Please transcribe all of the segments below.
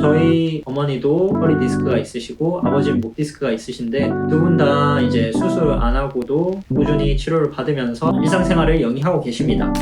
저희 어머니도 허리 디스크가 있으시고 아버지는 목 디스크가 있으신데 두 분 다 이제 수술 안 하고도 꾸준히 치료를 받으면서 일상생활을 영위하고 계십니다.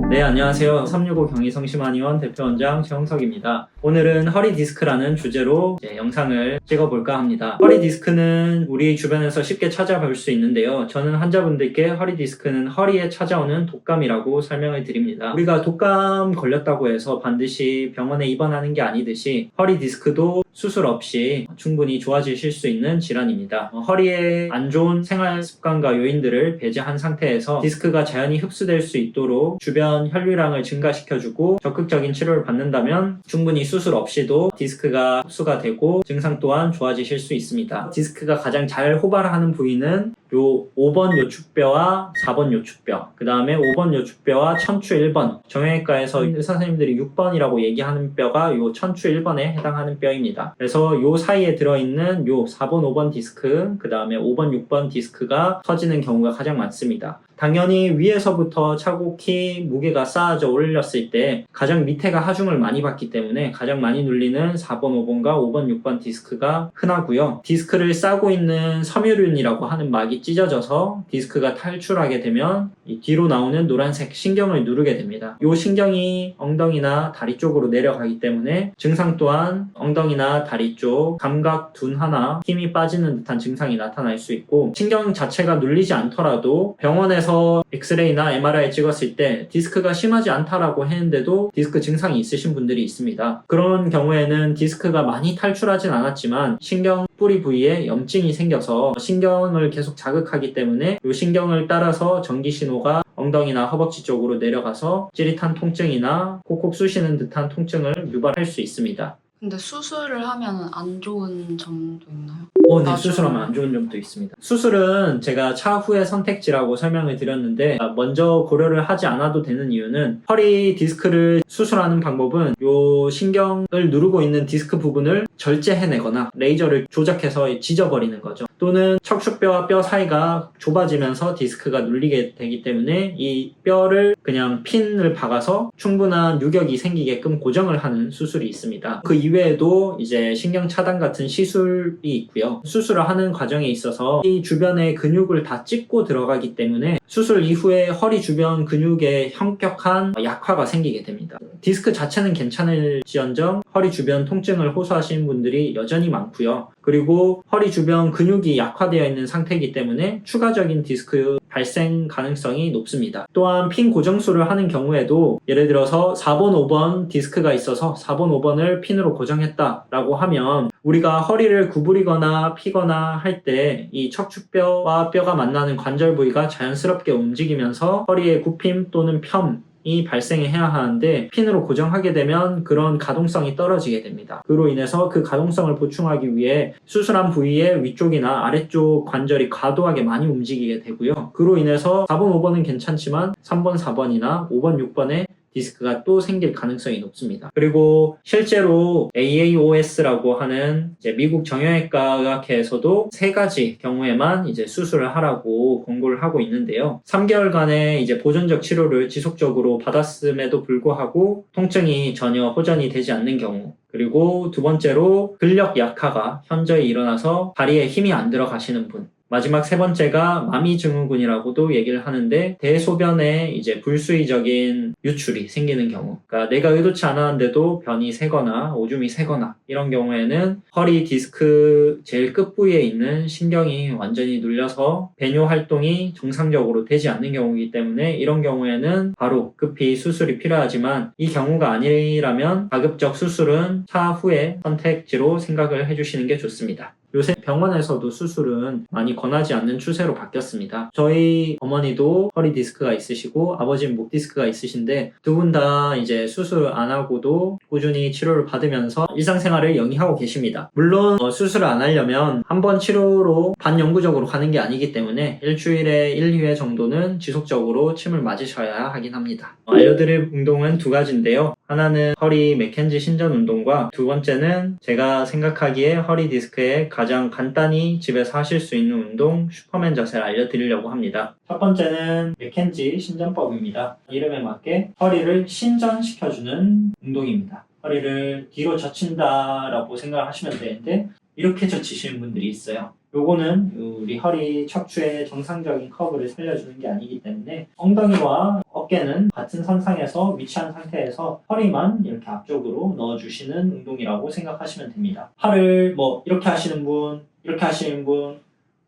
네, 안녕하세요. 365 경희성심한의원 대표원장 최홍석입니다. 오늘은 허리 디스크라는 주제로 영상을 찍어볼까 합니다. 허리 디스크는 우리 주변에서 쉽게 찾아볼 수 있는데요. 저는 환자분들께 허리 디스크는 허리에 찾아오는 독감이라고 설명을 드립니다. 우리가 독감 걸렸다고 해서 반드시 병원에 입원하는 게 아니듯이 허리 디스크도 수술 없이 충분히 좋아지실 수 있는 질환입니다. 허리에 안 좋은 생활 습관과 요인들을 배제한 상태에서 디스크가 자연히 흡수될 수 있도록 주변 혈류량을 증가시켜주고 적극적인 치료를 받는다면 충분히 수술 없이도 디스크가 흡수가 되고 증상 또한 좋아지실 수 있습니다. 디스크가 가장 잘 호발하는 부위는 요 5번 요축뼈와 4번 요축뼈, 그 다음에 5번 요축뼈와 척추 1번, 정형외과에서 의사 선생님들이 6번이라고 얘기하는 뼈가 요 척추 1번에 해당하는 뼈입니다. 그래서 요 사이에 들어있는 요 4번, 5번 디스크, 그 다음에 5번, 6번 디스크가 터지는 경우가 가장 많습니다. 당연히 위에서부터 차곡히 무게가 쌓아져 올렸을 때 가장 밑에가 하중을 많이 받기 때문에 가장 많이 눌리는 4번, 5번과 5번, 6번 디스크가 흔하고요. 디스크를 싸고 있는 섬유륜이라고 하는 막이 찢어져서 디스크가 탈출하게 되면 이 뒤로 나오는 노란색 신경을 누르게 됩니다. 이 신경이 엉덩이나 다리 쪽으로 내려가기 때문에 증상 또한 엉덩이나 다리 쪽 감각 둔 하나 힘이 빠지는 듯한 증상이 나타날 수 있고, 신경 자체가 눌리지 않더라도 병원에서 엑스레이나 MRI 찍었을 때 디스크가 심하지 않다라고 했는데도 디스크 증상이 있으신 분들이 있습니다. 그런 경우에는 디스크가 많이 탈출하진 않았지만 신경 뿌리 부위에 염증이 생겨서 신경을 계속 자극하기 때문에 이 신경을 따라서 전기 신호가 엉덩이나 허벅지 쪽으로 내려가서 찌릿한 통증이나 콕콕 쑤시는 듯한 통증을 유발할 수 있습니다. 근데 수술을 하면 안 좋은 점도 있나요? 네, 수술하면 안 좋은 점도 있습니다. 수술은 제가 차후의 선택지라고 설명을 드렸는데 먼저 고려를 하지 않아도 되는 이유는 허리 디스크를 수술하는 방법은 요 신경을 누르고 있는 디스크 부분을 절제해내거나 레이저를 조작해서 찢어버리는 거죠. 또는 척추뼈와 뼈 사이가 좁아지면서 디스크가 눌리게 되기 때문에 이 뼈를 그냥 핀을 박아서 충분한 유격이 생기게끔 고정을 하는 수술이 있습니다. 그 이외에도 이제 신경 차단 같은 시술이 있고요. 수술을 하는 과정에 있어서 이 주변의 근육을 다 찢고 들어가기 때문에 수술 이후에 허리 주변 근육에 현격한 약화가 생기게 됩니다. 디스크 자체는 괜찮을지언정 허리 주변 통증을 호소하시는 분들이 여전히 많고요. 그리고 허리 주변 근육이 약화되어 있는 상태이기 때문에 추가적인 디스크 발생 가능성이 높습니다. 또한 핀 고정술을 하는 경우에도 예를 들어서 4번, 5번 디스크가 있어서 4번, 5번을 핀으로 고정했다라고 하면 우리가 허리를 구부리거나 피거나 할 때 이 척추뼈와 뼈가 만나는 관절 부위가 자연스럽게 움직이면서 허리의 굽힘 또는 펌이 발생해야 하는데 핀으로 고정하게 되면 그런 가동성이 떨어지게 됩니다. 그로 인해서 그 가동성을 보충하기 위해 수술한 부위의 위쪽이나 아래쪽 관절이 과도하게 많이 움직이게 되고요. 그로 인해서 4번, 5번은 괜찮지만 3번, 4번이나 5번, 6번에 디스크가 또 생길 가능성이 높습니다. 그리고 실제로 AAOS라고 하는 이제 미국 정형외과 의학회에서도 3가지 경우에만 이제 수술을 하라고 권고를 하고 있는데요. 3개월간의 이제 보존적 치료를 지속적으로 받았음에도 불구하고 통증이 전혀 호전이 되지 않는 경우, 그리고 두 번째로 근력 약화가 현저히 일어나서 다리에 힘이 안 들어가시는 분, 마지막 3번째가 마미증후군이라고도 얘기를 하는데 대소변에 이제 불수의적인 유출이 생기는 경우, 그러니까 내가 의도치 않았는데도 변이 새거나 오줌이 새거나 이런 경우에는 허리 디스크 제일 끝부위에 있는 신경이 완전히 눌려서 배뇨 활동이 정상적으로 되지 않는 경우이기 때문에 이런 경우에는 바로 급히 수술이 필요하지만 이 경우가 아니라면 가급적 수술은 차후의 선택지로 생각을 해주시는 게 좋습니다. 요새 병원에서도 수술은 많이 권하지 않는 추세로 바뀌었습니다. 저희 어머니도 허리 디스크가 있으시고 아버지는 목 디스크가 있으신데 두 분 다 이제 수술 안 하고도 꾸준히 치료를 받으면서 일상생활을 영위하고 계십니다. 물론 수술을 안 하려면 한 번 치료로 반영구적으로 가는 게 아니기 때문에 일주일에 1, 2회 정도는 지속적으로 침을 맞으셔야 하긴 합니다. 알려드릴 운동은 2가지인데요. 하나는 허리 맥켄지 신전 운동과 두 번째는 제가 생각하기에 허리 디스크에 가장 간단히 집에서 하실 수 있는 운동 슈퍼맨 자세를 알려드리려고 합니다. 첫 번째는 맥켄지 신전법입니다. 이름에 맞게 허리를 신전시켜주는 운동입니다. 허리를 뒤로 젖힌다라고 생각을 하시면 되는데 이렇게 젖히시는 분들이 있어요. 요거는 우리 허리 척추의 정상적인 커브를 살려주는 게 아니기 때문에 엉덩이와 어깨는 같은 선상에서 위치한 상태에서 허리만 이렇게 앞쪽으로 넣어주시는 운동이라고 생각하시면 됩니다. 팔을 이렇게 하시는 분, 이렇게 하시는 분,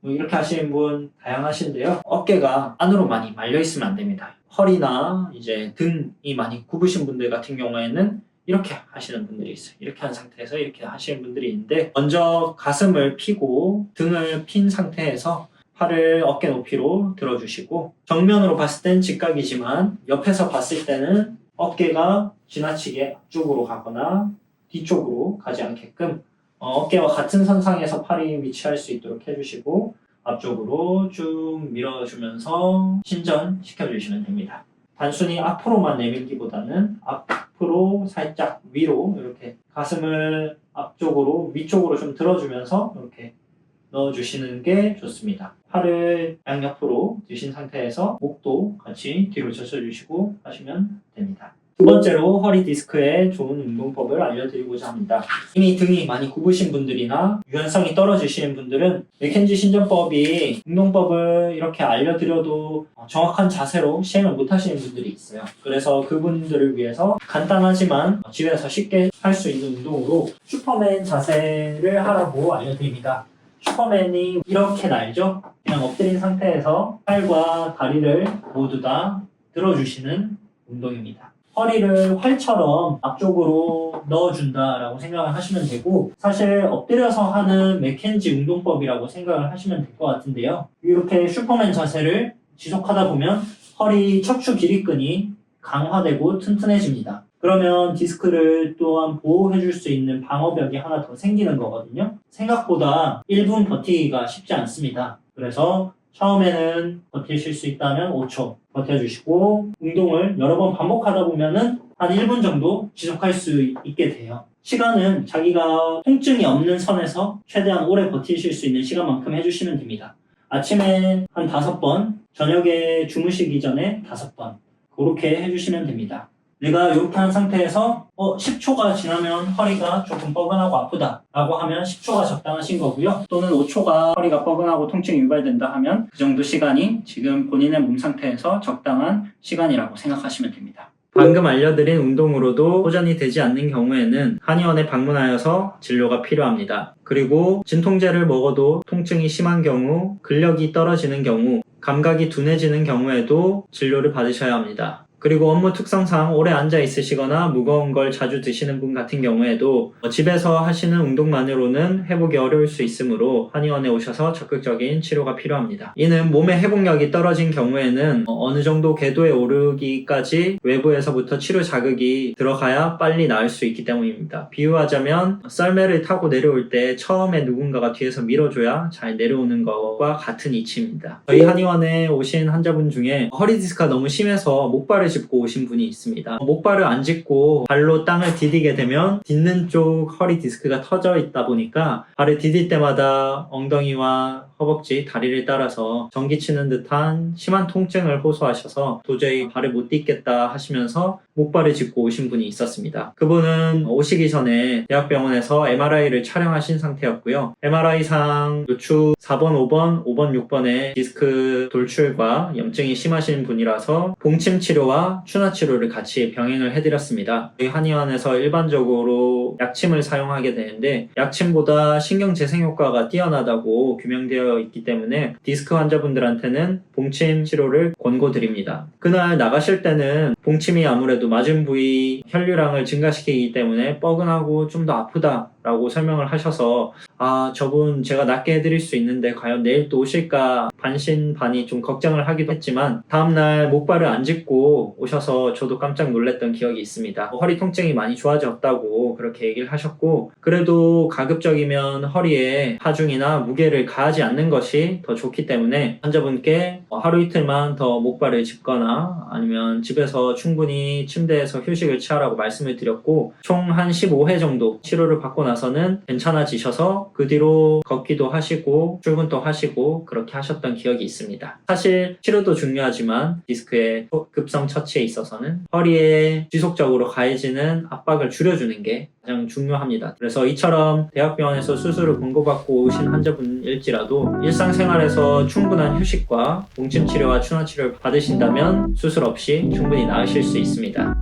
이렇게 하시는 분 다양하신데요. 어깨가 안으로 많이 말려 있으면 안 됩니다. 허리나 이제 등이 많이 굽으신 분들 같은 경우에는 이렇게 하시는 분들이 있어요. 이렇게 한 상태에서 이렇게 하시는 분들이 있는데 먼저 가슴을 펴고 등을 핀 상태에서 팔을 어깨 높이로 들어주시고 정면으로 봤을 땐 직각이지만 옆에서 봤을 때는 어깨가 지나치게 앞쪽으로 가거나 뒤쪽으로 가지 않게끔 어깨와 같은 선상에서 팔이 위치할 수 있도록 해주시고 앞쪽으로 쭉 밀어주면서 신전시켜주시면 됩니다. 단순히 앞으로만 내밀기보다는 앞으로 살짝 위로 이렇게 가슴을 앞쪽으로 위쪽으로 좀 들어주면서 이렇게 넣어주시는 게 좋습니다. 팔을 양옆으로 드신 상태에서 목도 같이 뒤로 젖혀주시고 하시면 됩니다. 두 번째로 허리 디스크에 좋은 운동법을 알려드리고자 합니다. 이미 등이 많이 굽으신 분들이나 유연성이 떨어지시는 분들은 맥켄지 신전법이 운동법을 이렇게 알려드려도 정확한 자세로 시행을 못 하시는 분들이 있어요. 그래서 그분들을 위해서 간단하지만 집에서 쉽게 할 수 있는 운동으로 슈퍼맨 자세를 하라고 알려드립니다. 슈퍼맨이 이렇게 날죠? 그냥 엎드린 상태에서 팔과 다리를 모두 다 들어주시는 운동입니다. 허리를 활처럼 앞쪽으로 넣어준다라고 생각을 하시면 되고 사실 엎드려서 하는 맥켄지 운동법이라고 생각을 하시면 될 것 같은데요. 이렇게 슈퍼맨 자세를 지속하다 보면 허리 척추 길이끈이 강화되고 튼튼해집니다. 그러면 디스크를 또한 보호해줄 수 있는 방어벽이 하나 더 생기는 거거든요. 생각보다 1분 버티기가 쉽지 않습니다. 그래서 처음에는 버티실 수 있다면 5초 버텨주시고 운동을 여러 번 반복하다 보면은 한 1분 정도 지속할 수 있게 돼요. 시간은 자기가 통증이 없는 선에서 최대한 오래 버티실 수 있는 시간만큼 해주시면 됩니다. 아침에 한 5번, 저녁에 주무시기 전에 5번 그렇게 해주시면 됩니다. 내가 이렇게 한 상태에서 10초가 지나면 허리가 조금 뻐근하고 아프다 라고 하면 10초가 적당하신 거고요. 또는 5초가 허리가 뻐근하고 통증이 유발된다 하면 그 정도 시간이 지금 본인의 몸 상태에서 적당한 시간이라고 생각하시면 됩니다. 방금 알려드린 운동으로도 호전이 되지 않는 경우에는 한의원에 방문하여서 진료가 필요합니다. 그리고 진통제를 먹어도 통증이 심한 경우, 근력이 떨어지는 경우, 감각이 둔해지는 경우에도 진료를 받으셔야 합니다. 그리고 업무 특성상 오래 앉아 있으시거나 무거운 걸 자주 드시는 분 같은 경우에도 집에서 하시는 운동만으로는 회복이 어려울 수 있으므로 한의원에 오셔서 적극적인 치료가 필요합니다. 이는 몸의 회복력이 떨어진 경우에는 어느 정도 궤도에 오르기까지 외부에서부터 치료 자극이 들어가야 빨리 나을 수 있기 때문입니다. 비유하자면 썰매를 타고 내려올 때 처음에 누군가가 뒤에서 밀어줘야 잘 내려오는 것과 같은 이치입니다. 저희 한의원에 오신 환자분 중에 허리 디스크가 너무 심해서 목발을 짚고 오신 분이 있습니다. 목발을 안 짚고 발로 땅을 디디게 되면 딛는 쪽 허리 디스크가 터져 있다 보니까 발을 디딜 때마다 엉덩이와 허벅지, 다리를 따라서 전기치는 듯한 심한 통증을 호소하셔서 도저히 발을 못 딛겠다 하시면서 목발을 짚고 오신 분이 있었습니다. 그분은 오시기 전에 대학병원에서 MRI를 촬영하신 상태였고요. MRI상 요추 4번, 5번, 5번, 6번에 디스크 돌출과 염증이 심하신 분이라서 봉침 치료와 추나 치료를 같이 병행을 해드렸습니다. 저희 한의원에서 일반적으로 약침을 사용하게 되는데 약침보다 신경 재생 효과가 뛰어나다고 규명되어 있기 때문에 디스크 환자분들한테는 봉침 치료를 권고드립니다. 그날 나가실 때는 봉침이 아무래도 맞은 부위 혈류량을 증가시키기 때문에 뻐근하고 좀 더 아프다 라고 설명을 하셔서 저분 제가 낫게 해드릴 수 있는데 과연 내일 또 오실까 반신반의 좀 걱정을 하기도 했지만 다음날 목발을 안 짚고 오셔서 저도 깜짝 놀랐던 기억이 있습니다. 허리 통증이 많이 좋아졌다고 그렇게 얘기를 하셨고 그래도 가급적이면 허리에 하중이나 무게를 가하지 않는 것이 더 좋기 때문에 환자분께 하루 이틀만 더 목발을 짚거나 아니면 집에서 충분히 침대에서 휴식을 취하라고 말씀을 드렸고 총 한 15회 정도 치료를 받고 나서는 괜찮아지셔서 그 뒤로 걷기도 하시고 출근도 하시고 그렇게 하셨던 기억이 있습니다. 사실 치료도 중요하지만 디스크의 급성 처치에 있어서는 허리에 지속적으로 가해지는 압박을 줄여주는 게 가장 중요합니다. 그래서 이처럼 대학병원에서 수술을 권고받고 오신 환자분일지라도 일상생활에서 충분한 휴식과 뭉침 치료와 추나 치료를 받으신다면 수술 없이 충분히 나으실 수 있습니다.